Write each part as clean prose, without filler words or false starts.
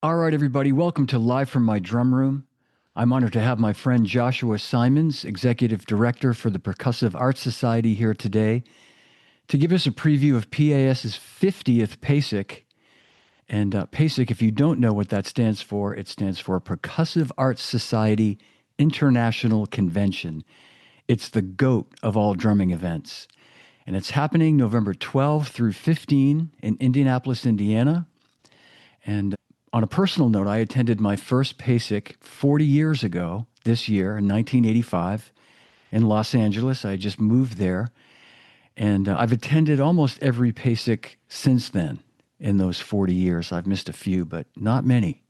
All right, everybody, welcome to Live from My Drum Room. I'm honored to have my friend Joshua Simonds, Executive Director for the Percussive Arts Society, here today to give us a preview of PAS's 50th PASIC. And PASIC, if you don't know what that stands for, it stands for Percussive Arts Society International Convention. It's the GOAT of all drumming events. And it's happening November 12 through 15 in Indianapolis, Indiana. And on a personal note, I attended my first PASIC 40 years ago this year in 1985 in Los Angeles. I just moved there. And I've attended almost every PASIC since then in those 40 years. I've missed a few, but not many.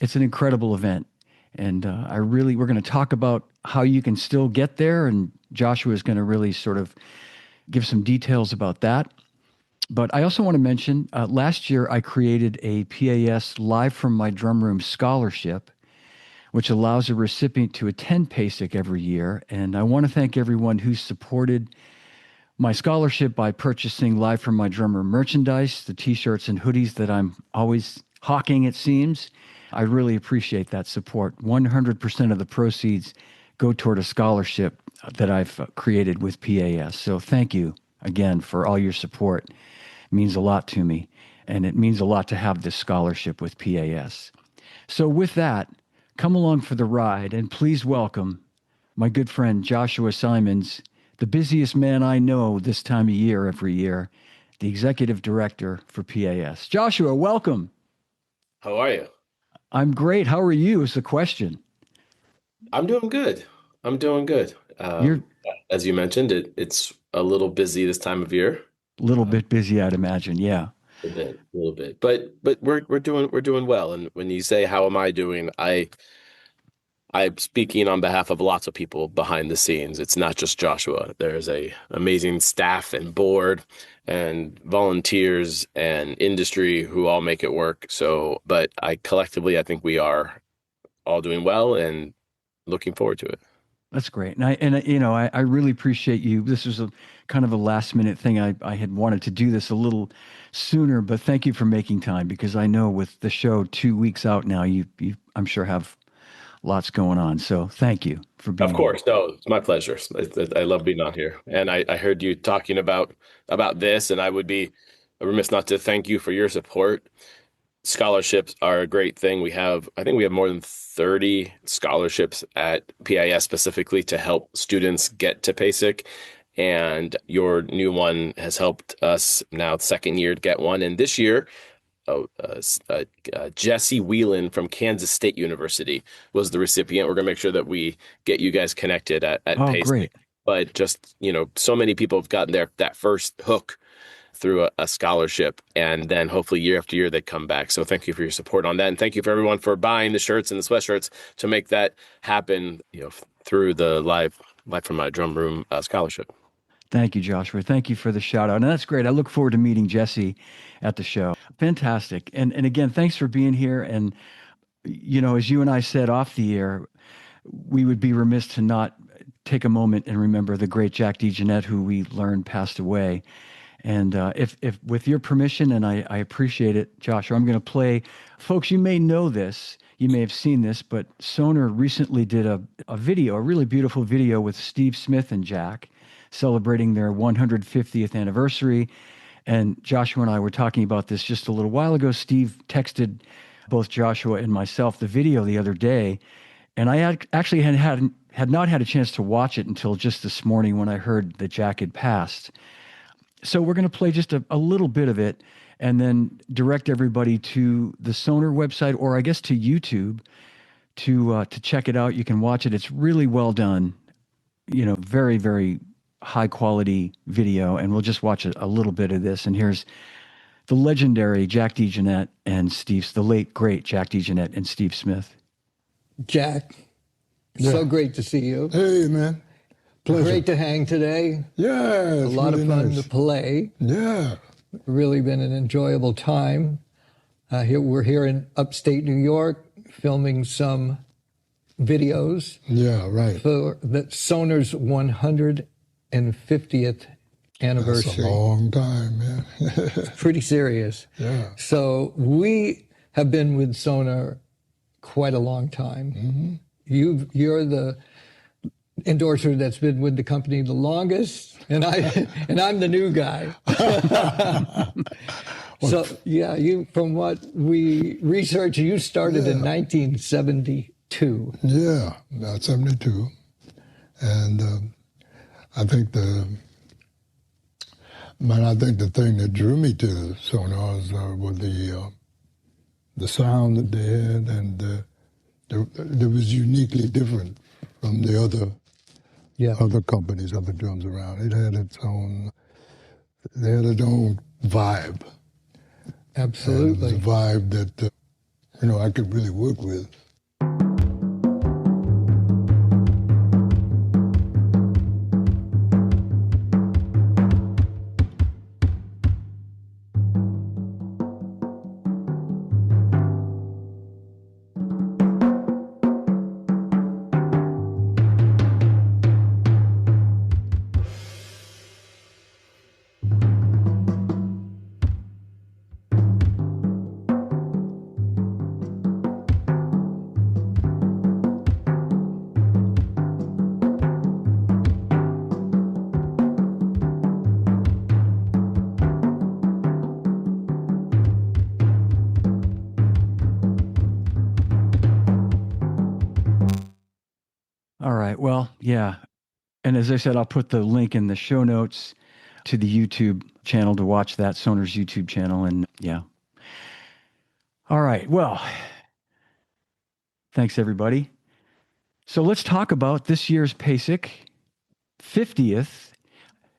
It's an incredible event. And we're going to talk about how you can still get there. And Joshua is going to really sort of give some details about that. But I also want to mention, last year I created a PAS Live from My Drum Room scholarship, which allows a recipient to attend PASIC every year. And I want to thank everyone who supported my scholarship by purchasing Live from My Drum Room merchandise, the t-shirts and hoodies that I'm always hawking, it seems. I really appreciate that support. 100% of the proceeds go toward a scholarship that I've created with PAS. So thank you again for all your support. It means a lot to me, and it means a lot to have this scholarship with PAS. So with that, come along for the ride, and please welcome my good friend Joshua Simonds, the busiest man I know this time of year every year, the executive director for PAS. Joshua, welcome. How are you? I'm great. How are you is the question. I'm doing good. As you mentioned, it's a little busy this time of year. A little bit busy, I'd imagine. Yeah. A little bit. But we're doing well. And when you say how am I doing, I'm speaking on behalf of lots of people behind the scenes. It's not just Joshua. There's a amazing staff and board and volunteers and industry who all make it work. So, but I think we are all doing well and looking forward to it. That's great. And I really appreciate you. This was a kind of a last minute thing. I had wanted to do this a little sooner, but thank you for making time, because I know with the show 2 weeks out now, you I'm sure have lots going on. So thank you for being Of course. Here. No, it's my pleasure. I love being on here. And I heard you talking about this, and I would be remiss not to thank you for your support. Scholarships are a great thing. I think we have more than 30 scholarships at PAS specifically to help students get to PASIC. And your new one has helped us now second year to get one. And this year, Jesse Whelan from Kansas State University was the recipient. We're going to make sure that we get you guys connected at PASIC. Great. But just, so many people have gotten that first hook through a scholarship, and then hopefully year after year they come back. So thank you for your support on that, and thank you for everyone for buying the shirts and the sweatshirts to make that happen, through the Live from My Drum Room scholarship. Thank you, Joshua. Thank you for the shout out. And that's great. I look forward to meeting Jesse at the show. Fantastic. And again, thanks for being here. And, as you and I said off the air, we would be remiss to not take a moment and remember the great Jack DeJohnette, who we learned passed away. And if with your permission, and I appreciate it, Joshua, I'm going to play. Folks, you may know this. You may have seen this, but Sonar recently did a video, a really beautiful video with Steve Smith and Jack, celebrating their 150th anniversary. And Joshua and I were talking about this just a little while ago. Steve texted both Joshua and myself the video the other day, and I actually had not had a chance to watch it until just this morning when I heard that Jack had passed. So we're going to play just a little bit of it and then direct everybody to the Sonar website, or I guess to YouTube, to check it out. You can watch it. It's really well done, very, very high quality video. And we'll just watch a little bit of this. And here's the legendary Jack DeJohnette and the late, great Jack DeJohnette and Steve Smith. Jack, so great to see you. Hey, man. Pleasure. Great to hang today. Yeah, a lot of fun to play. Yeah, really been an enjoyable time. We're here in upstate New York, filming some videos. Yeah, right. For the Sonar's 150th anniversary. That's a long time, man. Pretty serious. Yeah. So we have been with Sonar quite a long time. You're the endorser that's been with the company the longest, and I'm the new guy. So yeah, you, from what we researched, you started in 1972. Yeah, about 72. And I think the thing that drew me to Sonars was the sound that they had, and it was uniquely different from the other companies, other drums around. It had its own vibe. Absolutely. And it was a vibe that I could really work with. All right. Well, yeah. And as I said, I'll put the link in the show notes to the YouTube channel to watch that, Sonar's YouTube channel. And yeah. All right. Well, thanks, everybody. So let's talk about this year's PASIC 50th.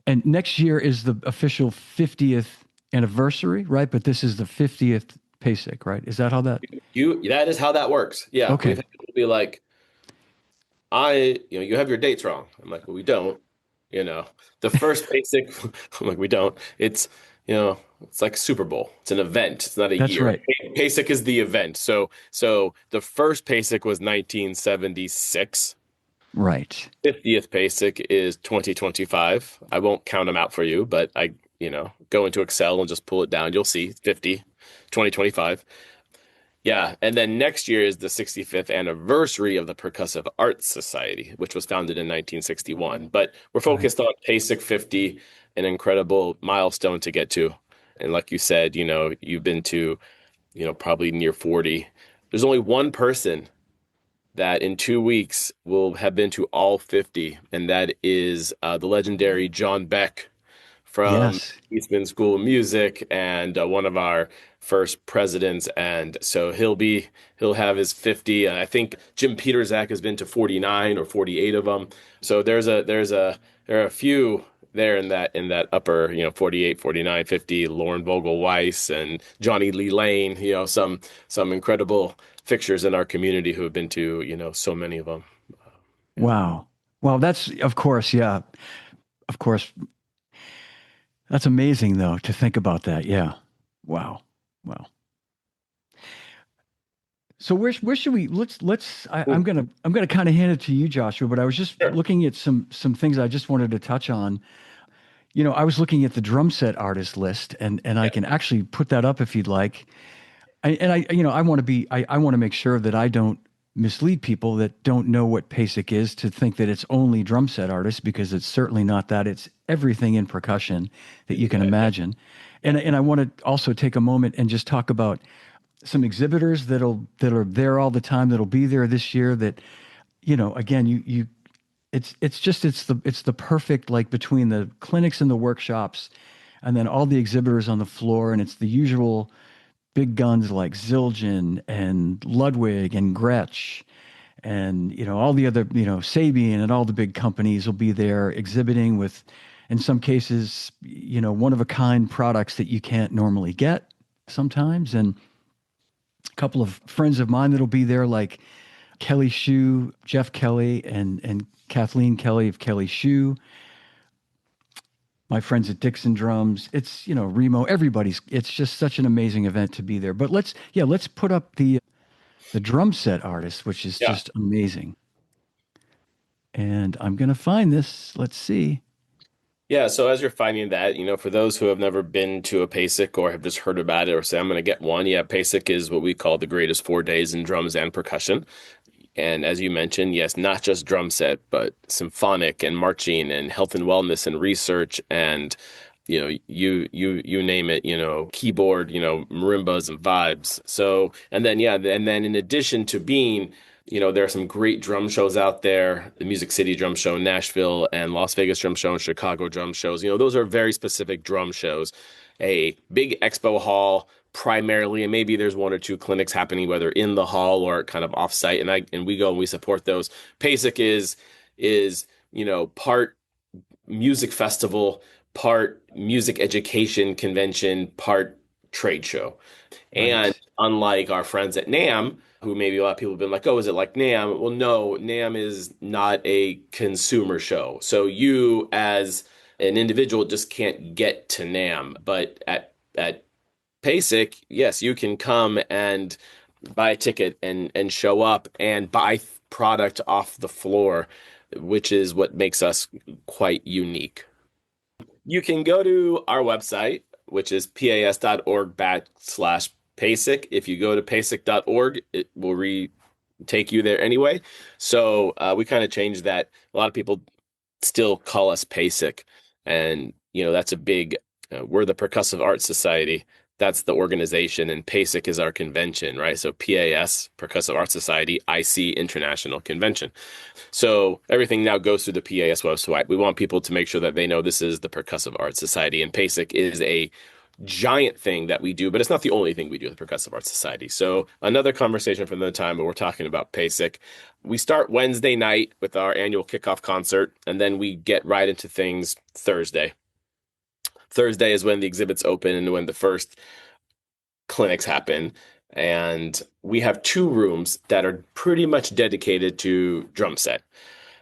And next year is the official 50th anniversary, right? But this is the 50th PASIC, right? Is that how that? That is how that works. Yeah. Okay. We've had people be like, you have your dates wrong. I'm like, well, we don't. The first PASIC, I'm like, we don't. It's like Super Bowl. It's an event. It's not a That's year. right. PASIC is the event. So the first PASIC was 1976. Right. 50th PASIC is 2025. I won't count them out for you, but I go into Excel and just pull it down. You'll see 50, 2025. Yeah, and then next year is the 65th anniversary of the Percussive Arts Society, which was founded in 1961. But we're focused on PASIC 50, an incredible milestone to get to. And like you said, you've been to, probably near 40. There's only one person that in 2 weeks will have been to all 50, and that is the legendary John Beck from Eastman School of Music, and one of our first presidents. And so he'll have his 50. And I think Jim Peterzak has been to 49 or 48 of them. So there are a few there in that upper, 48, 49, 50, Lauren Vogel Weiss and Johnny Lee Lane, some incredible fixtures in our community who have been to, so many of them. Wow. Well, that's, of course, yeah. Of course. That's amazing, though, to think about that. Yeah. Wow. Wow. So where should we I'm gonna kind of hand it to you, Joshua, but I was just looking at some things I just wanted to touch on. I was looking at the drum set artist list, and I can actually put that up if you'd like. I want to make sure that I don't mislead people that don't know what PASIC is to think that it's only drum set artists, because it's certainly not that. It's everything in percussion that you can imagine. And I want to also take a moment and just talk about some exhibitors that are there all the time, that'll be there this year, that, again, it's the perfect, like, between the clinics and the workshops and then all the exhibitors on the floor. And it's the usual big guns like Zildjian and Ludwig and Gretsch and, all the other, Sabian, and all the big companies will be there exhibiting with, in some cases, one-of-a-kind products that you can't normally get sometimes. And a couple of friends of mine that'll be there, like Kelly Shue, Jeff Kelly, and Kathleen Kelly of Kelly Shue. My friends at Dixon Drums. It's, Remo, it's just such an amazing event to be there. But let's put up the drum set artist, which is just amazing. And I'm going to find this. Let's see. Yeah, so as you're finding that, for those who have never been to a PASIC or have just heard about it or say, I'm going to get one, yeah, PASIC is what we call the greatest 4 days in drums and percussion. And as you mentioned, yes, not just drum set, but symphonic and marching and health and wellness and research and you name it, keyboard, marimbas and vibes. So, and then yeah, and then in addition to being, there are some great drum shows out there, the Music City Drum Show in Nashville and Las Vegas Drum Show and Chicago drum shows. Those are very specific drum shows. A big expo hall primarily, and maybe there's one or two clinics happening, whether in the hall or kind of offsite. And we go and we support those. PASIC is part music festival, part music education convention, part trade show. And Right. unlike our friends at NAMM, who maybe a lot of people have been like, oh, is it like NAMM? Well, no, NAMM is not a consumer show. So you as an individual just can't get to NAMM. But at PASIC, yes, you can come and buy a ticket and show up and buy product off the floor, which is what makes us quite unique. You can go to our website, which is pas.org/PASIC. If you go to PASIC.org, it will take you there anyway. So we kind of changed that. A lot of people still call us PASIC. And, that's a big, we're the Percussive Arts Society. That's the organization, and PASIC is our convention, right? So PAS, Percussive Arts Society, IC, International Convention. So everything now goes through the PAS website. We want people to make sure that they know this is the Percussive Arts Society, and PASIC is a giant thing that we do, but it's not the only thing we do at the Percussive Arts Society. So another conversation from the time, but we're talking about PASIC. We start Wednesday night with our annual kickoff concert, and then we get right into things Thursday. Thursday is when the exhibits open and when the first clinics happen. And we have two rooms that are pretty much dedicated to drum set.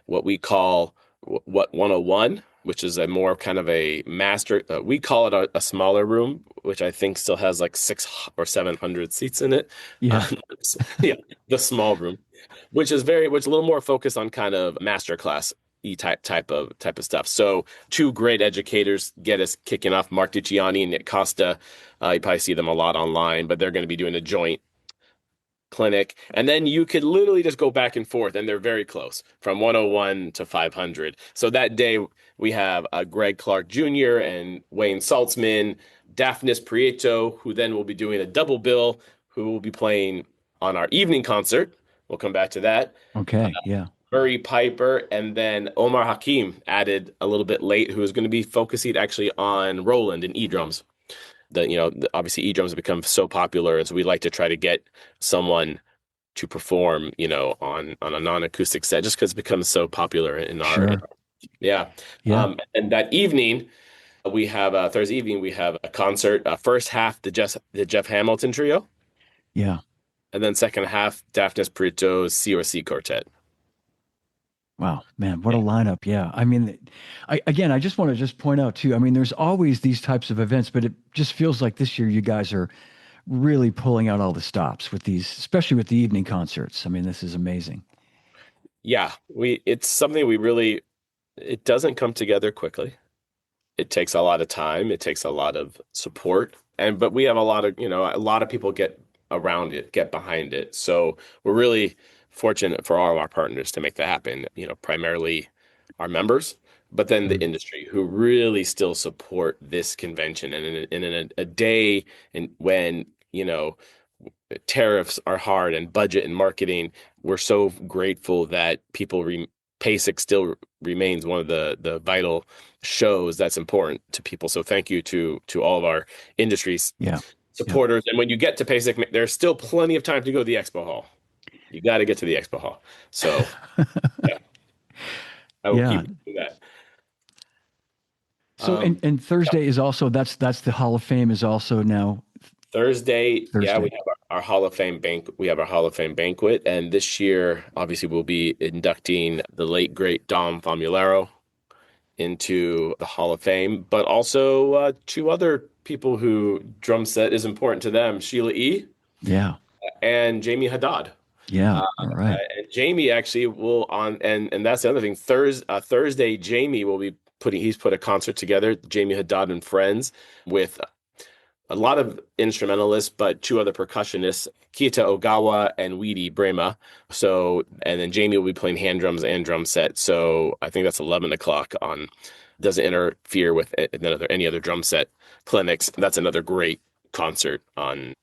What we call what 101, which is a more kind of a master. We call it a smaller room, which I think still has like 600 or 700 seats in it. Yeah. Yeah, the small room, which is a little more focused on kind of masterclass type of stuff. So two great educators get us kicking off, Mark Dicciani and Nick Costa. You probably see them a lot online, but they're going to be doing a joint clinic. And then you could literally just go back and forth, and they're very close from 101 to 500. So that day we have Greg Clark Jr. and Wayne Saltzman, Daphnis Prieto, who then will be doing a double bill, who will be playing on our evening concert. We'll come back to that. Okay. Yeah. Murray Piper, and then Omar Hakim added a little bit late, who is going to be focusing actually on Roland and E-drums. Obviously E-drums have become so popular, and so we like to try to get someone to perform, on a non-acoustic set, just because it becomes so popular in our, Sure. yeah. Yeah. And that evening, we have Thursday evening, we have a concert. First half, the Jeff Hamilton Trio, Yeah. and then second half, Daphnis Prito's C Quartet. Wow, man, what a lineup. Yeah. I mean, I just want to just point out too, I mean, there's always these types of events, but it just feels like this year you guys are really pulling out all the stops with these, especially with the evening concerts. I mean, this is amazing. Yeah, it's something it doesn't come together quickly. It takes a lot of time. It takes a lot of support. But we have a lot of people get around it, get behind it. So we're really fortunate for all of our partners to make that happen, primarily our members, but then the industry who really still support this convention. And in a day when, tariffs are hard and budget and marketing, we're so grateful that PASIC still remains one of the vital shows that's important to people. So thank you to all of our industries Yeah. supporters. And when you get to PASIC, there's still plenty of time to go to the expo hall. You got to get to the expo hall. So yeah, I will Yeah. keep doing that. So, and Thursday is also, that's the Hall of Fame is also now Thursday, yeah, we Thursday. have our Hall of Fame we have our Hall of Fame banquet, and this year, obviously, we'll be inducting the late great Dom Famularo into the Hall of Fame, but also two other people who drum set is important to them: Sheila E. Yeah. and Jamie Haddad. Yeah. All right. And Jamie actually will and that's the other thing. Thursday, Jamie will be he's put a concert together, Jamie Haddad and Friends, with a lot of instrumentalists, but two other percussionists, Kita Ogawa and Weedy Brema. So, and then Jamie will be playing hand drums and drum set. So I think that's 11 o'clock on, doesn't interfere with any other drum set clinics. That's another great concert on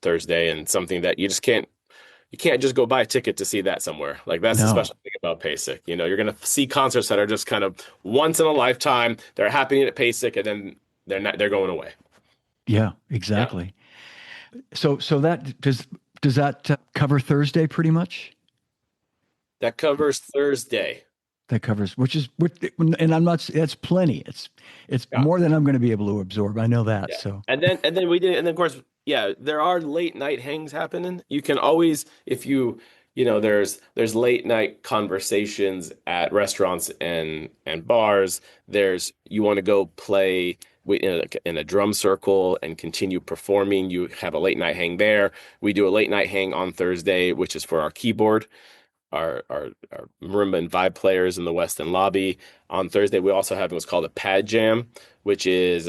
Thursday, and something that you can't just go buy a ticket to see that somewhere. Like, that's the No. special thing about PASIC. You're going to see concerts that are just kind of once in a lifetime. They're happening at PASIC, and then they're going away. Yeah, exactly. So that does that cover Thursday pretty much? That covers Thursday. That covers, and I'm not. That's plenty. It's more than I'm going to be able to absorb. I know that. Yeah. So And then we did, and then of course, yeah, there are late night hangs happening. You can always, if there's late night conversations at restaurants and bars. You want to go play in a drum circle and continue performing. You have a late night hang there. We do a late night hang on Thursday, which is for our keyboard, our marimba and vibe players in the Westin lobby. On Thursday, we also have what's called a pad jam, which is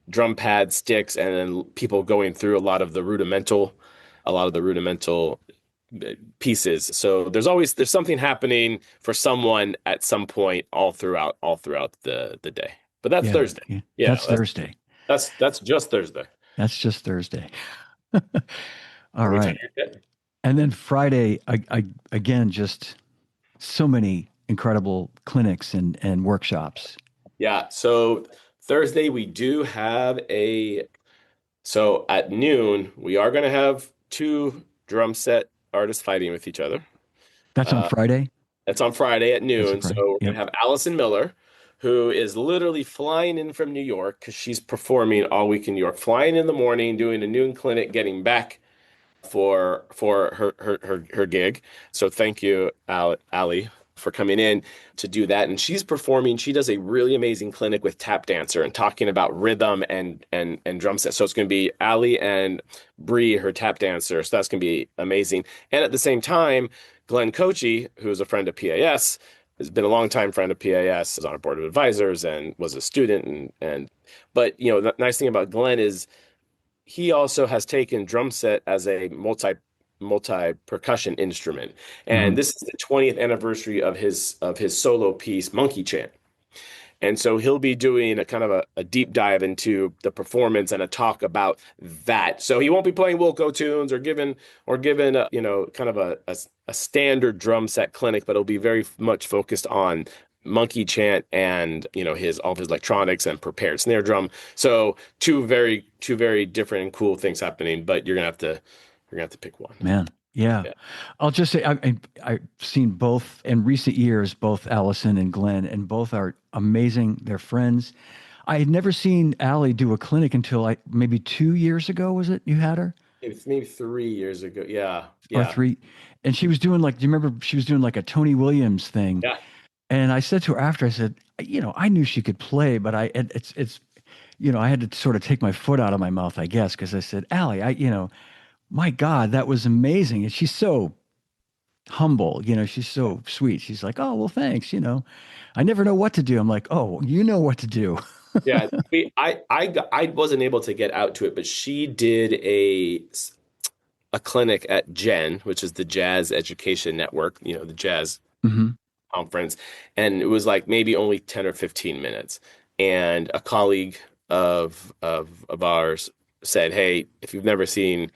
drum pad sticks, and then people going through a lot of the rudimental pieces. So there's something happening for someone at some point all throughout the day. But that's Thursday. Yeah, that's Thursday. That's just Thursday. That's just Thursday. All right. Good. And then Friday, I again, just so many incredible clinics and workshops. Yeah. So Thursday we do have so at noon, we are going to have two drum set artists fighting with each other. That's on Friday? That's on Friday at noon. So we're going to have Allison Miller, who is literally flying in from New York because she's performing all week in New York, flying in the morning, doing a noon clinic, getting back for her gig. So thank you, Allie, for coming in to do that. And she's performing. She does a really amazing clinic with Tap Dancer and talking about rhythm and drum set. So it's going to be Allie and Bree, her tap dancer. So that's going to be amazing. And at the same time, Glenn Kochi, who's a friend of PAS, has been a longtime friend of PAS, is on our board of advisors and was a student. But the nice thing about Glenn is he also has taken drum set as a multi percussion instrument. And this is the 20th anniversary of his solo piece, Monkey Chant. And so he'll be doing a kind of a deep dive into the performance and a talk about that. So he won't be playing Wilco tunes or given kind of a standard drum set clinic, but it'll be very much focused on Monkey Chant and all of his electronics and prepared snare drum. So two very different and cool things happening, but you're gonna have to pick one. Man. Yeah. I'll just say I've seen both in recent years, both Allison and Glenn, and both are amazing. They're friends. I had never seen Allie do a clinic until maybe 2 years ago. Was it you had her? It's maybe 3 years ago. Yeah. Or 3. And she was doing do you remember she was doing like a Tony Williams thing? Yeah. And I said to her after, I said, I knew she could play, but I had to sort of take my foot out of my mouth, I guess, because I said, Allie, my God, that was amazing. And she's so humble, she's so sweet. She's like, oh, well, thanks. I never know what to do. I'm like, oh, you know what to do. Yeah. I wasn't able to get out to it, but she did a clinic at JEN, which is the Jazz Education Network, the jazz conference. And it was like maybe only 10 or 15 minutes. And a colleague of ours said, hey, if you've never seen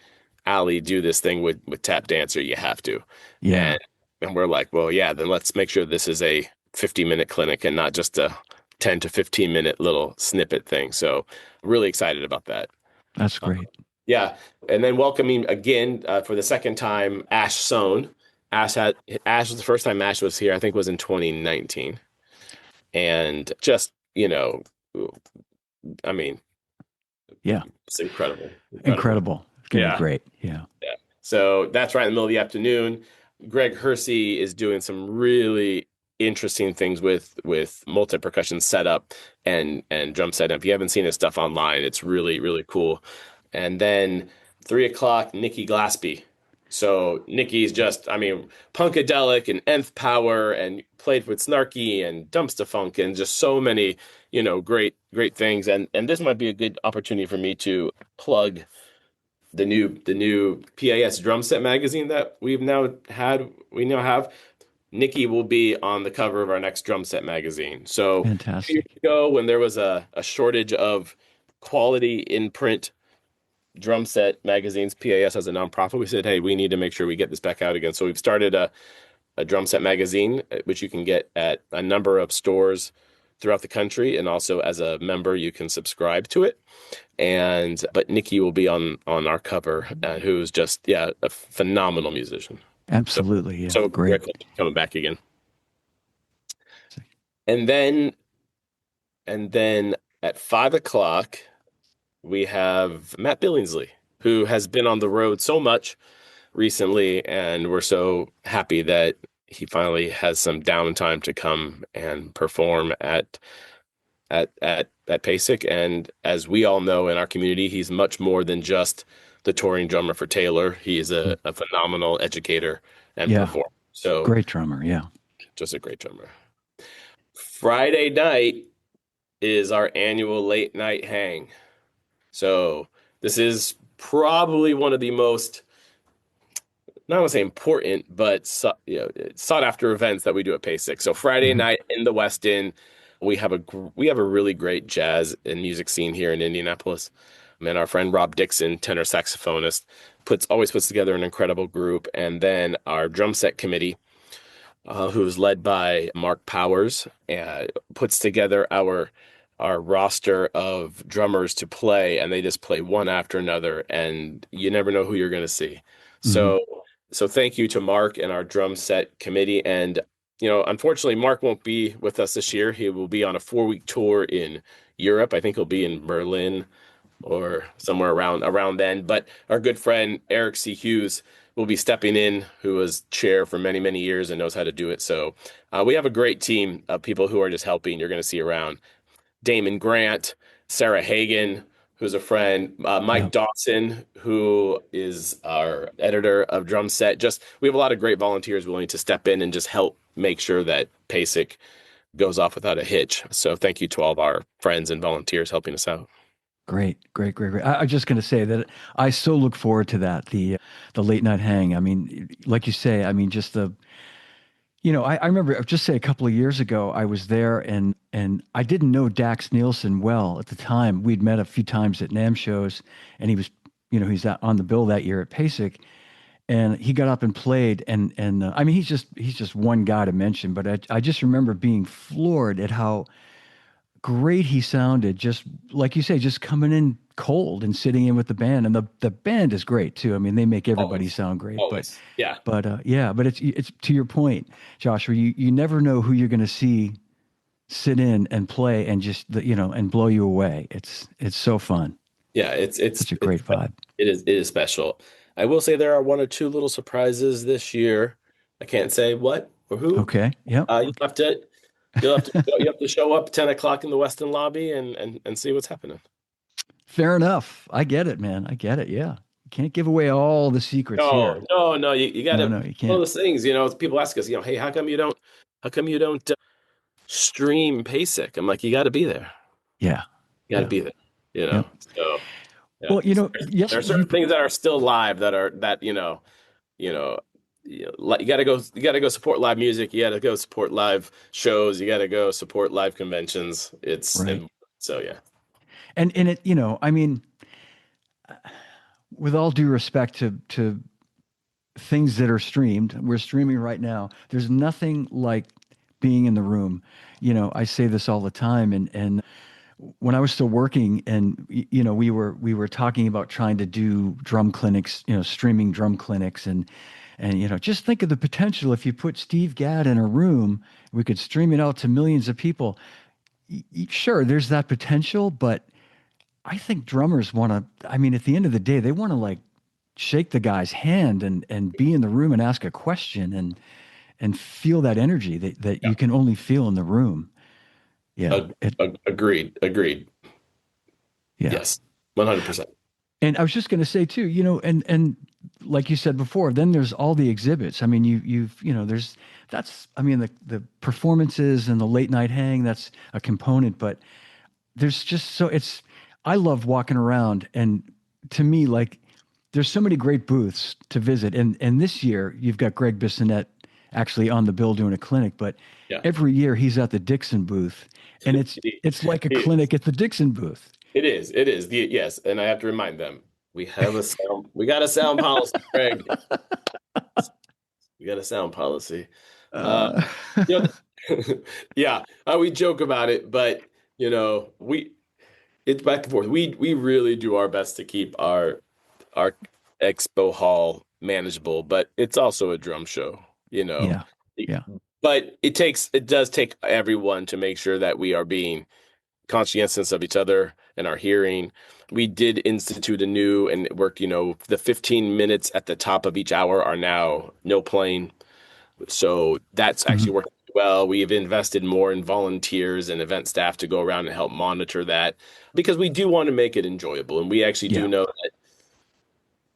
Allie do this thing with Tap Dancer, you have to. Yeah. And we're like, well, yeah, then let's make sure this is a 50-minute clinic and not just a 10 to 15-minute little snippet thing. So really excited about that. That's great. Yeah. And then welcoming again for the second time, Ash Sohn. Ash was the first time Ash was here, I think was in 2019. And just, I mean, yeah, it's incredible. It's going to be great. Yeah. So that's right in the middle of the afternoon. Greg Hersey is doing some really interesting things with multi-percussion setup and drum setup. If you haven't seen his stuff online, it's really, really cool. And then 3 o'clock, Nikki Glaspie. So Nikki's just, I mean, punkadelic and nth power, and played with Snarky and Dumpsta Funk and just so many, great things. And this might be a good opportunity for me to plug the new PAS drum set magazine that we now have. Nikki will be on the cover of our next drum set magazine. So Fantastic. years ago, when there was a shortage of quality in print drum set magazines, PAS as a nonprofit, we said, hey, we need to make sure we get this back out again. So we've started a drum set magazine, which you can get at a number of stores throughout the country, and also as a member, you can subscribe to it. But Nikki will be on our cover, who's just a phenomenal musician. Absolutely, yeah, So great. Coming back again. And then at 5 o'clock, we have Matt Billingsley, who has been on the road so much recently, and we're so happy that he finally has some downtime to come and perform at PASIC. And as we all know in our community, he's much more than just the touring drummer for Taylor. He is a phenomenal educator and performer. So great drummer, yeah. Just a great drummer. Friday night is our annual late night hang. So this is probably one of the most, not want to say important, but sought after events that we do at PASIC. So Friday night in the West End, we have a really great jazz and music scene here in Indianapolis. And our friend Rob Dixon, tenor saxophonist, always puts together an incredible group. And then our drum set committee, who's led by Mark Powers, puts together our roster of drummers to play, and they just play one after another, and you never know who you're going to see. So thank you to Mark and our drum set committee. And unfortunately, Mark won't be with us this year. He will be on a 4-week tour in Europe. I think he'll be in Berlin or somewhere around then. But our good friend Eric C. Hughes will be stepping in, who was chair for many, many years and knows how to do it. So we have a great team of people who are just helping. You're going to see around Damon Grant, Sarah Hagan, who's a friend, Mike Dawson, who is our editor of Drum Set. We have a lot of great volunteers willing to step in and just help make sure that PASIC goes off without a hitch. So thank you to all of our friends and volunteers helping us out. Great. I was just going to say that I so look forward to that, the late night hang. I mean, like you say, I mean, just I remember just say a couple of years ago, I was there and I didn't know Dax Nielsen well at the time. We'd met a few times at NAMM shows, and he was, he's on the bill that year at PASIC, and he got up and played. And I mean, he's just one guy to mention, but I just remember being floored at how great he sounded, just like you say, just coming in cold and sitting in with the band. And the band is great too. I mean, they make everybody sound great. Always. But it's to your point, Joshua, you never know who you're going to see sit in and play and just and blow you away. It's so fun. Yeah, it's such a great vibe. It is special. I will say there are one or two little surprises this year. I can't say what or who. Okay. Yep. You have to show up 10 o'clock in the Westin lobby and see what's happening. Fair enough. I get it, man. I get it. Yeah. You can't give away all the secrets here. No. You got to. No, you can't. One of those things, people ask us, hey, how come you don't stream PASIC? I'm like, you got to be there. Yeah. You got to be there. Yep. So. Yeah. Well, yes, there are certain things that are still live that you got to go support live music. You got to go support live shows. You got to go support live conventions. It's right. So yeah. And it, I mean, with all due respect to things that are streamed, we're streaming right now. There's nothing like being in the room. I say this all the time, and when I was still working, and we were talking about trying to do drum clinics, streaming drum clinics, and just think of the potential if you put Steve Gadd in a room, we could stream it out to millions of people. Sure, there's that potential, but I think drummers want to, I mean, at the end of the day, they want to like shake the guy's hand and be in the room and ask a question and feel that energy that you can only feel in the room. Yeah. Agreed. Yeah. Yes. 100%. And I was just going to say too, and like you said before, then there's all the exhibits. I mean, I mean, the performances and the late night hang, that's a component, but there's just I love walking around, and to me, like, there's so many great booths to visit. And this year you've got Greg Bissonette actually on the bill doing a clinic, but Yeah. every year he's at the Dixon booth, and it's like a clinic at the Dixon booth. It is. It is. Yes, and I have to remind them we got a sound policy, Greg. We got a sound policy. Uh, You know, yeah, we joke about it, but it's back and forth. We really do our best to keep our expo hall manageable, but it's also a drum show, yeah, yeah, But it does take everyone to make sure that we are being conscientious of each other and our hearing. We did institute a new, and it worked, the 15 minutes at the top of each hour are now no playing. So that's actually working well. We have invested more in volunteers and event staff to go around and help monitor that, because we do want to make it enjoyable. And we actually do know that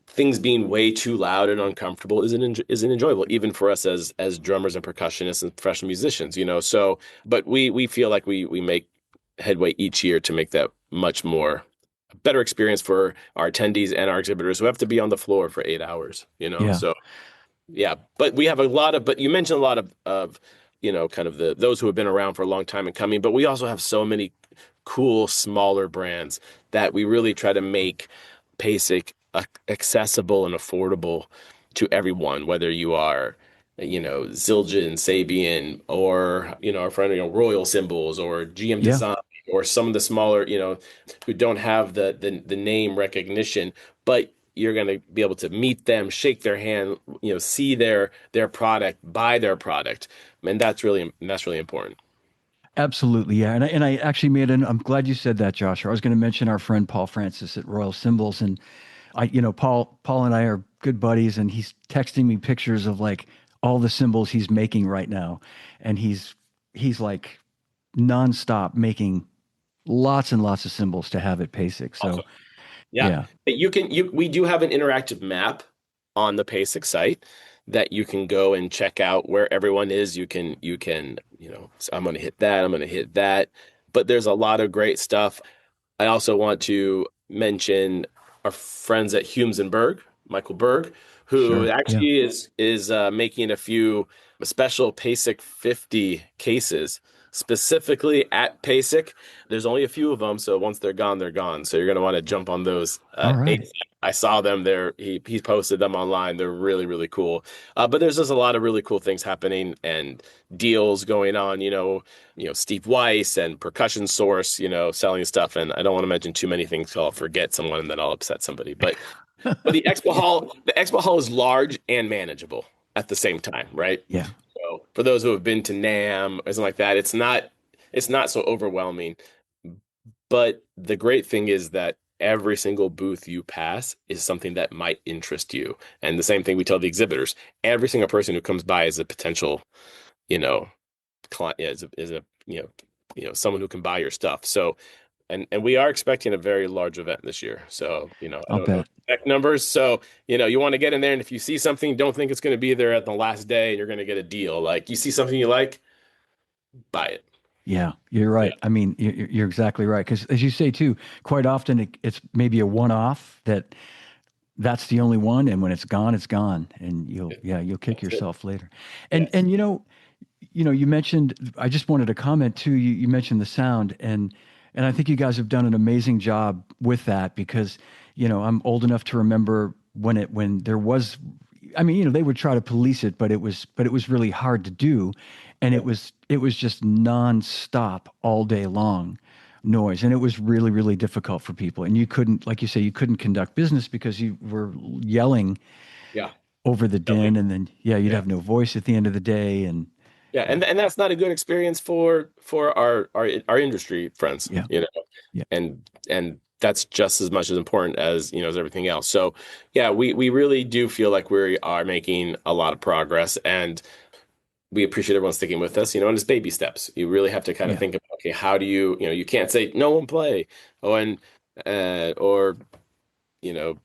things being way too loud and uncomfortable isn't enjoyable, even for us as drummers and percussionists and professional musicians, So, but we feel like we make headway each year to make that much more a better experience for our attendees and our exhibitors who have to be on the floor for 8 hours, Yeah. So yeah, but we have but you mentioned a lot of kind of those who have been around for a long time and coming, but we also have so many cool smaller brands that we really try to make PASIC accessible and affordable to everyone, whether you are Zildjian, Sabian, or our friend Royal Cymbals, or GM Design, or some of the smaller who don't have the name recognition, but you're going to be able to meet them, shake their hand, see their product, buy their product, and that's really important. Absolutely, yeah. And I actually I'm glad you said that, Josh. I was going to mention our friend Paul Francis at Royal Cymbals, and Paul and I are good buddies, and he's texting me pictures of like all the cymbals he's making right now, and he's like nonstop making lots and lots of cymbals to have at PASIC. So awesome. Yeah. We do have an interactive map on the PASIC site that you can go and check out where everyone is. You can I'm going to hit that, I'm going to hit that, but there's a lot of great stuff. I also want to mention our friends at Humes and Berg, Michael Berg, who actually is making a few special PASIC50 cases specifically at PASIC. There's only a few of them, so once they're gone, they're gone. So you're going to want to jump on those. All right. I saw them there. He posted them online. They're really, really cool. But there's just a lot of really cool things happening and deals going on. Steve Weiss and Percussion Source, selling stuff. And I don't want to mention too many things, so I'll forget someone and then I'll upset somebody. But the expo hall is large and manageable at the same time, right? Yeah. So for those who have been to NAMM or something like that, it's not so overwhelming. But the great thing is that every single booth you pass is something that might interest you. And the same thing we tell the exhibitors. Every single person who comes by is a potential, client, is someone who can buy your stuff. So, and we are expecting a very large event this year. So, I don't know exact numbers. So, you want to get in there, and if you see something, don't think it's going to be there at the last day and you're going to get a deal. Like, you see something you like, buy it. Yeah, you're right. Yeah. I mean, you're exactly right. Because as you say too, quite often it's maybe a one-off that's the only one, and when it's gone, and you'll kick yourself later. And you mentioned. I just wanted to comment too. You mentioned the sound, and I think you guys have done an amazing job with that, because I'm old enough to remember when there was. I mean, they would try to police it, but it was really hard to do. And it was just nonstop all day long noise. And it was really, really difficult for people. And you couldn't, like you say, you couldn't conduct business because you were yelling over the din. And then, you'd have no voice at the end of the day. And and that's not a good experience for our industry friends, and that's just as much as important as everything else. So we really do feel like we are making a lot of progress, and we appreciate everyone sticking with us, and it's baby steps. You really have to kind of think about, okay, how do you can't say no one play, or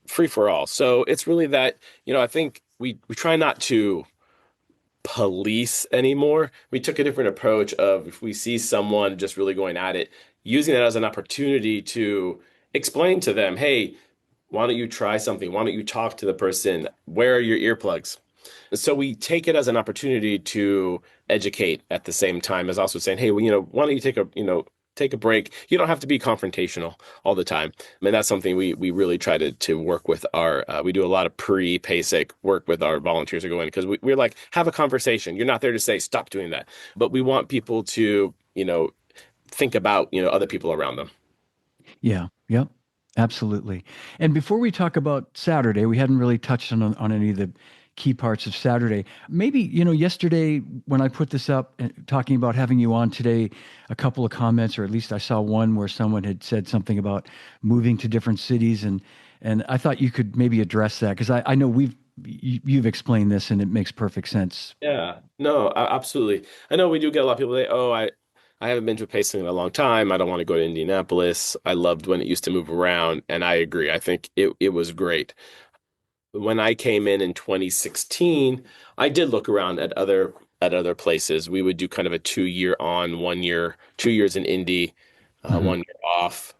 free for all. So it's really that, I think we try not to police anymore. We took a different approach of, if we see someone just really going at it, using that as an opportunity to explain to them, hey, why don't you try something? Why don't you talk to the person? Where are your earplugs? So we take it as an opportunity to educate at the same time as also saying, hey, well, why don't you take a break? You don't have to be confrontational all the time. I mean, that's something we really try to work with we do a lot of pre-PASIC work with our volunteers who go in, because we're like, have a conversation. You're not there to say, stop doing that. But we want people to, think about, other people around them. Yeah. Yep. Absolutely. And before we talk about Saturday, we hadn't really touched on any of the key parts of Saturday. Maybe, yesterday when I put this up, talking about having you on today, a couple of comments, or at least I saw one where someone had said something about moving to different cities, and I thought you could maybe address that, because I know you've explained this and it makes perfect sense. Yeah, no, absolutely. I know we do get a lot of people say, oh, I haven't been to a pacing in a long time. I don't want to go to Indianapolis. I loved when it used to move around. And I agree. I think it was great. When I came in 2016, I did look around at other places. We would do kind of a 2 year on, 1 year, 2 years in Indy, Hmm. 1 year off.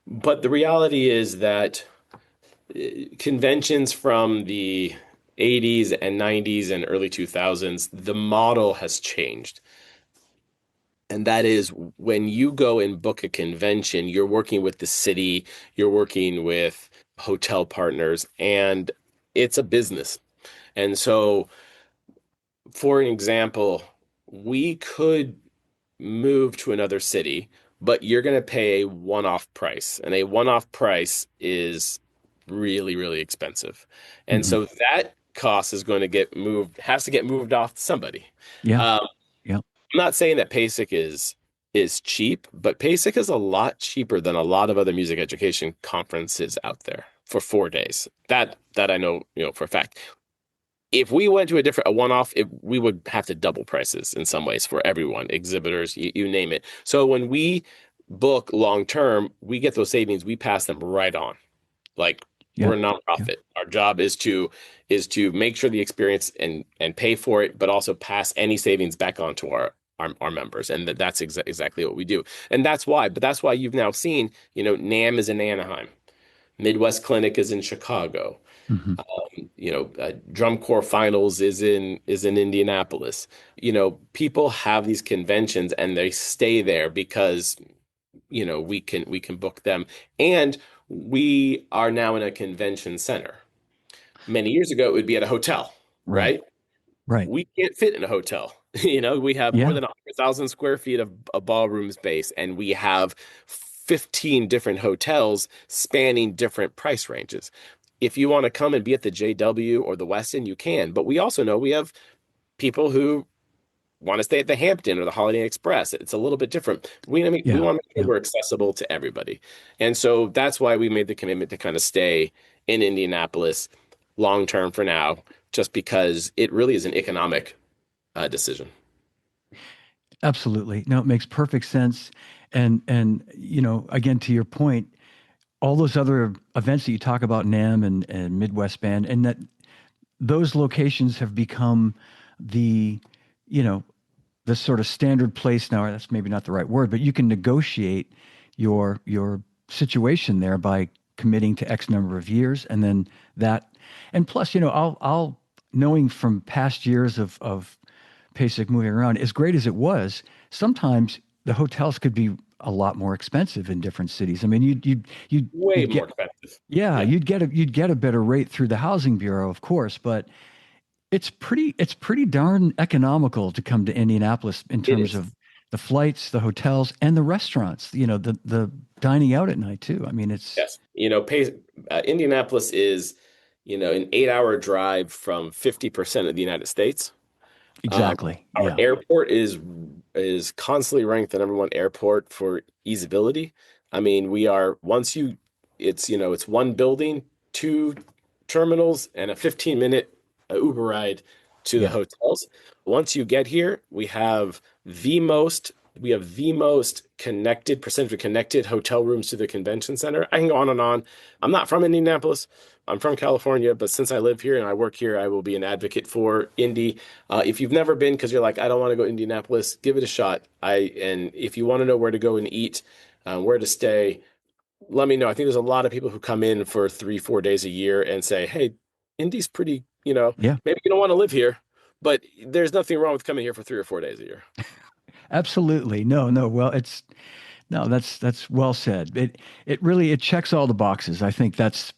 But the reality is that conventions from the 80s and 90s and early 2000s, the model has changed. And that is, when you go and book a convention, you're working with the city, you're working with hotel partners, and it's a business. And so, for an example, we could move to another city, but you're going to pay a one-off price. And a one-off price is really, really expensive. And Hmm. so that cost is going to has to get moved off to somebody. Yeah. Um, Yeah. I'm not saying that PASIC is cheap, but PASIC is a lot cheaper than a lot of other music education conferences out there for 4 days. That I know, for a fact. If we went to a one-off, we would have to double prices in some ways for everyone, exhibitors, you name it. So when we book long term, we get those savings, we pass them right on. Like, Yeah. we're a Yeah. nonprofit. Our job is to make sure the experience and pay for it, but also pass any savings back on to our members. And that's exactly what we do. And that's why you've now seen, NAM is in Anaheim. Midwest Clinic is in Chicago. Hmm. Drum Corps Finals is in Indianapolis. People have these conventions and they stay there because we can book them, and we are now in a convention center. Many years ago, it would be at a hotel, Right. right? Right. We can't fit in a hotel. We have more Yeah. than 100,000 square feet of a ballroom space, and we have 15 different hotels spanning different price ranges. If you want to come and be at the JW or the Westin, you can. But we also know we have people who want to stay at the Hampton or the Holiday Inn Express. It's a little bit different. We Yeah. want to make sure Yeah. we're accessible to everybody. And so that's why we made the commitment to kind of stay in Indianapolis long term for now, just because it really is an economic decision. Absolutely. No, it makes perfect sense. And again, to your point, all those other events that you talk about, NAM and Midwest Band, and that those locations have become the, you know, the sort of standard place now. That's maybe not the right word, but you can negotiate your situation there by committing to X number of years, and then that, and plus, I'll knowing from past years of PASIC moving around, as great as it was, sometimes the hotels could be a lot more expensive in different cities. I mean, Way you'd more get, expensive. yeah, Yeah, you'd get a better rate through the housing bureau, of course, but it's pretty darn economical to come to Indianapolis in it terms is. of the flights, the hotels, and the restaurants. The dining out at night too. I mean, it's Yes. Indianapolis is, an 8-hour drive from 50% of the United States. Um, exactly, our yeah, airport is constantly ranked the number one airport for easeability. I mean, we are once you it's one building, two terminals, and a 15-minute Uber ride to the yeah, hotels. Once you get here, we have the most We have the most connected percentage of connected hotel rooms to the convention center. I can go on and on. I'm not from Indianapolis. I'm from California, but since I live here and I work here, I will be an advocate for Indy. If you've never been, because you're like, I don't want to go to Indianapolis, give it a shot. And if you want to know where to go and eat, where to stay, let me know. I think there's a lot of people who come in for 3-4 days a year and say, hey, Indy's pretty, Yeah, maybe you don't want to live here, but there's nothing wrong with coming here for 3 or 4 days a year. absolutely. No. Well, that's well said. It really checks all the boxes. I think that's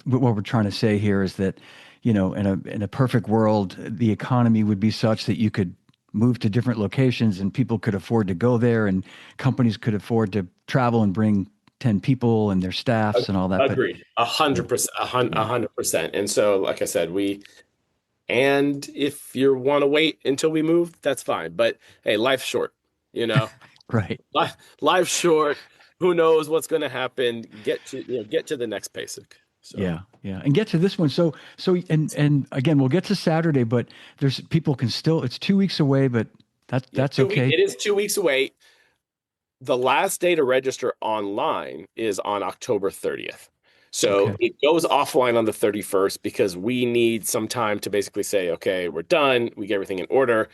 what we're trying to say here is that, in a perfect world, the economy would be such that you could move to different locations and people could afford to go there and companies could afford to travel and bring 10 people and their staffs and all that. Agreed. 100%, 100%. And so, like I said, and if you want to wait until we move, that's fine. But hey, life's short, Right. life's short. Who knows what's going to happen? Get to the next PASIC. So. Yeah. And get to this one. So, and again, we'll get to Saturday, but people can still, it's 2 weeks away, but that's okay. It is 2 weeks away. The last day to register online is on October 30th. So It goes offline on the 31st because we need some time to basically say, okay, we're done. We get everything in order.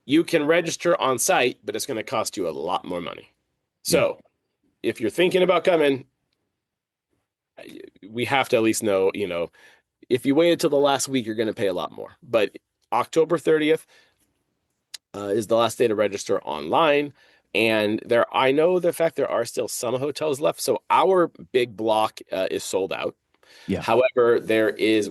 You can register on site, but it's going to cost you a lot more money. So if you're thinking about coming, we have to at least know, if you wait until the last week, you're going to pay a lot more. But October 30th is the last day to register online. And I know the fact there are still some hotels left. So our big block is sold out. Yeah. However,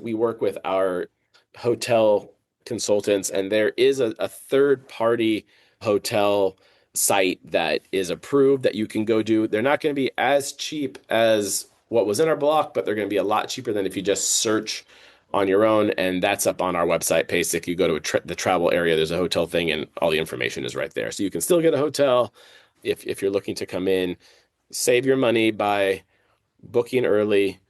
we work with our hotel consultants, and there is a third-party hotel site that is approved that you can go do. They're not going to be as cheap as what was in our block, but they're going to be a lot cheaper than if you just search on your own. And that's up on our website, PASIC. You go to the travel area, there's a hotel thing, and all the information is right there. So you can still get a hotel if you're looking to come in, save your money by booking early.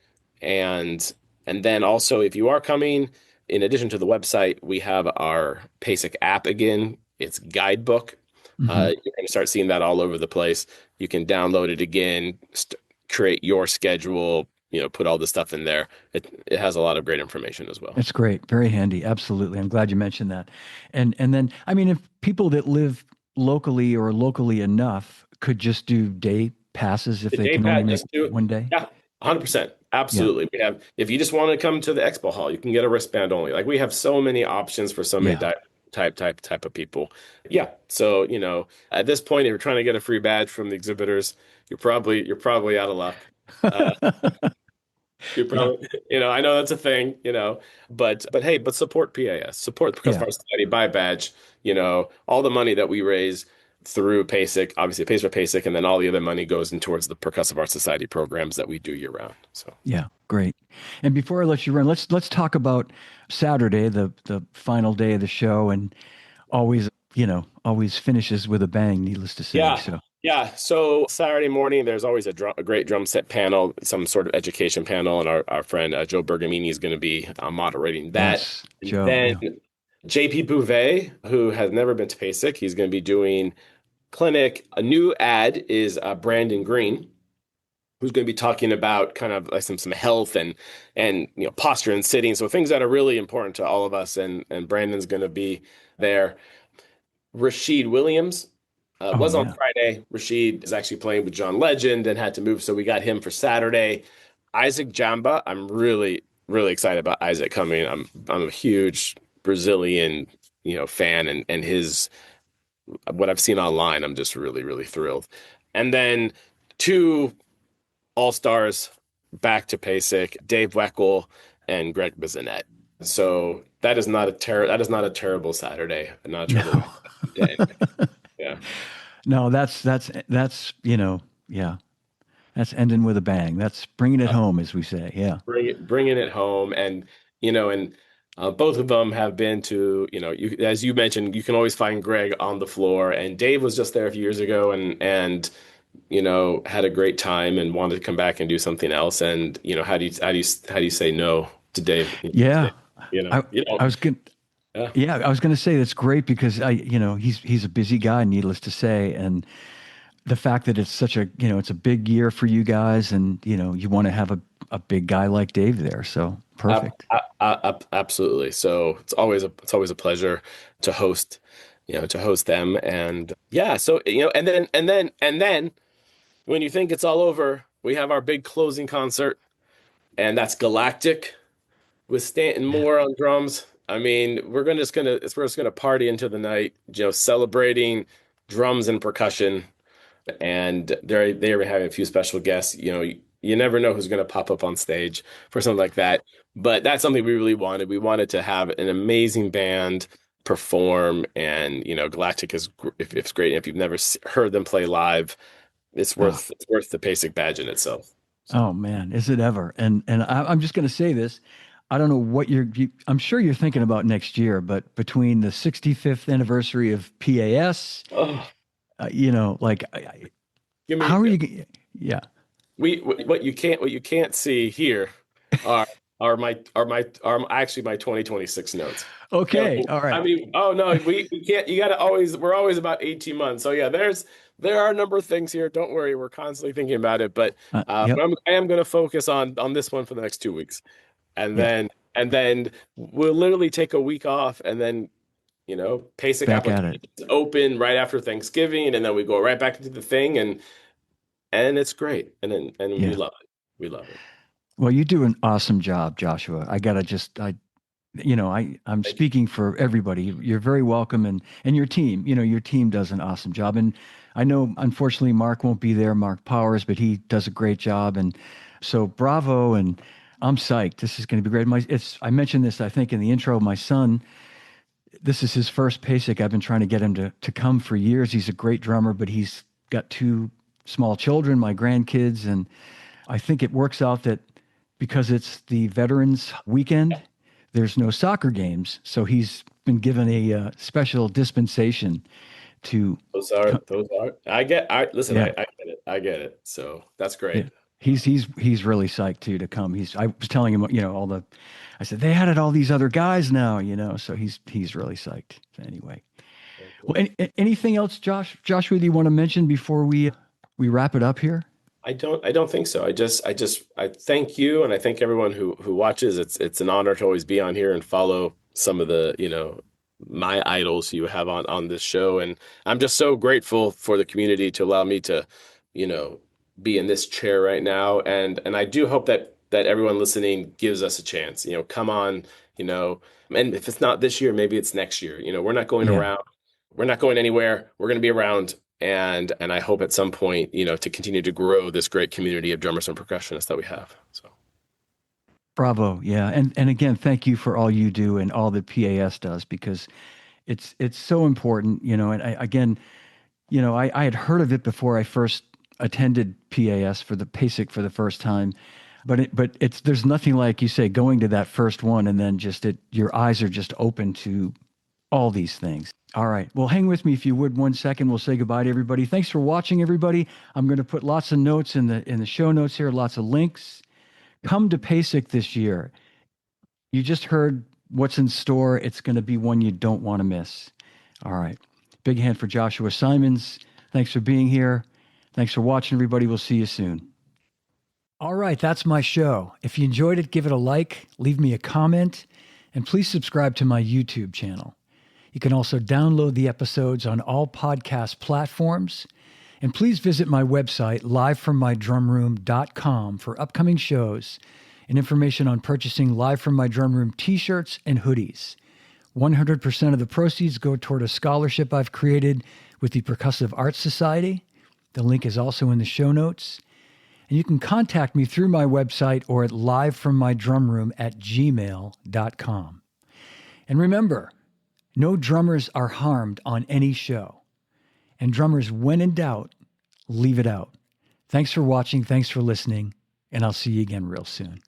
And then also, if you are coming, in addition to the website, we have our PASIC app again. It's guidebook. You're going to start seeing that all over the place. You can download it again, create your schedule, put all the stuff in there. It has a lot of great information as well. It's great. Very handy. Absolutely. I'm glad you mentioned that. And then, I mean, if people that live locally or locally enough could just do day passes if they can only make one day. Yeah, 100%. Absolutely. Yeah. If you just want to come to the expo hall, you can get a wristband only. Like, we have so many options for so many type of people. Yeah. So, at this point, if you're trying to get a free badge from the exhibitors, you're probably out of luck. You're probably, I know that's a thing, but support PAS, support the Percussive Arts Society, buy a badge, all the money that we raise through PASIC, obviously it pays for PASIC, and then all the other money goes in towards the Percussive Arts Society programs that we do year round. So yeah, great. And before I let you run, let's talk about Saturday, the final day of the show, and always finishes with a bang, needless to say. So Saturday morning, there's always a great drum set panel, some sort of education panel, and our friend Joe Bergamini is going to be moderating that. Yes, Joe. Then JP Bouvet, who has never been to PASIC, he's going to be doing clinic. A new ad is Brandon Green, who's going to be talking about kind of like some health and posture and sitting, so things that are really important to all of us. And Brandon's going to be there. Rashid Williams was on Friday. Rashid is actually playing with John Legend and had to move, so we got him for Saturday. Isaac Jamba, I'm really, really excited about Isaac coming. I'm a huge Brazilian fan, and his what I've seen online, I'm just really, really thrilled. And then 2 all-stars back to PASIC, Dave Weckel and Greg Bizanet. So that is not a terrible Saturday, not a terrible day. Yeah. No, that's that's ending with a bang. That's bringing it home, as we say. Yeah. Bringing it home. And, both of them have been to, as you mentioned, you can always find Greg on the floor, and Dave was just there a few years ago and had a great time and wanted to come back and do something else. And, how do you say no to Dave? Yeah. I I was going Yeah. Yeah, I was going to say that's great because he's a busy guy, needless to say, and the fact that it's such a it's a big year for you guys, and you want to have a big guy like Dave there, so perfect. Absolutely. So it's always a pleasure to host, to host them, and yeah. So and then when you think it's all over, we have our big closing concert, and that's Galactic with Stanton Moore on drums. I mean, we're just gonna party into the night, celebrating drums and percussion. And they're having a few special guests. You never know who's going to pop up on stage for something like that. But that's something we really wanted. We wanted to have an amazing band perform, and Galactic is if it's great. If you've never heard them play live, it's worth the PASIC badge in itself. Oh man, is it ever? And I'm just going to say this. I don't know what I'm sure you're thinking about next year, but between the 65th anniversary of PAS, Oh, like, give me how are you? Yeah. what you can't see here are are actually my 2026 notes. Okay. So, All right. I mean, oh no, we can't. You got to we're always about 18 months. So yeah, there are a number of things here. Don't worry, we're constantly thinking about it. But Yep. I am going to focus on this one for the next 2 weeks, and Yeah. then we'll literally take a week off, and then PASIC Back at it. applications open right after Thanksgiving, and then we go right back into the thing, and it's great, and we Yeah. love it. We love it. Well, you do an awesome job, Joshua. I gotta I'm Thank you. speaking for everybody. You're very welcome, and your team. Your team does an awesome job. And I know, unfortunately, Mark won't be there, Mark Powers, but he does a great job. And so, bravo! And I'm psyched. This is going to be great. I mentioned this, I think, in the intro. My son, this is his first PASIC. I've been trying to get him to come for years. He's a great drummer, but he's got two small children, my grandkids, and I think it works out that because it's the Veterans Weekend, there's no soccer games, so he's been given a special dispensation to. Those are. Listen. Yeah, I get it. I get it. So that's yeah. great. He's really psyched too to come. I was telling him, I said they added all these other guys now, so he's really psyched. Anyway, Very cool. well, anything else, Joshua, do you want to mention before we wrap it up here? I don't think so. I thank you, and I thank everyone who watches. It's an honor to always be on here and follow some of the, my idols you have on this show. And I'm just so grateful for the community to allow me to, be in this chair right now. And I do hope that everyone listening gives us a chance, come on, and if it's not this year, maybe it's next year. We're not going Yeah. around. We're not going anywhere. We're going to be around. And I hope at some point, to continue to grow this great community of drummers and percussionists that we have. So, Bravo. Yeah. And again, thank you for all you do and all that PAS does, because it's so important, and I had heard of it before I first attended PAS for the PASIC for the first time, but there's nothing like, you say, going to that first one and then your eyes are just open to all these things. All right. Well, hang with me if you would 1 second. We'll say goodbye to everybody. Thanks for watching, everybody. I'm going to put lots of notes in the show notes here, lots of links. Come to PASIC this year. You just heard what's in store. It's going to be one you don't want to miss. All right. Big hand for Joshua Simonds. Thanks for being here. Thanks for watching, everybody. We'll see you soon. All right. That's my show. If you enjoyed it, give it a like, leave me a comment, and please subscribe to my YouTube channel. You can also download the episodes on all podcast platforms. And please visit my website, livefrommydrumroom.com, for upcoming shows and information on purchasing Live From My Drum Room t-shirts and hoodies. 100% of the proceeds go toward a scholarship I've created with the Percussive Arts Society. The link is also in the show notes. And you can contact me through my website or at livefrommydrumroom@gmail.com. And remember, no drummers are harmed on any show. And drummers, when in doubt, leave it out. Thanks for watching. Thanks for listening. And I'll see you again real soon.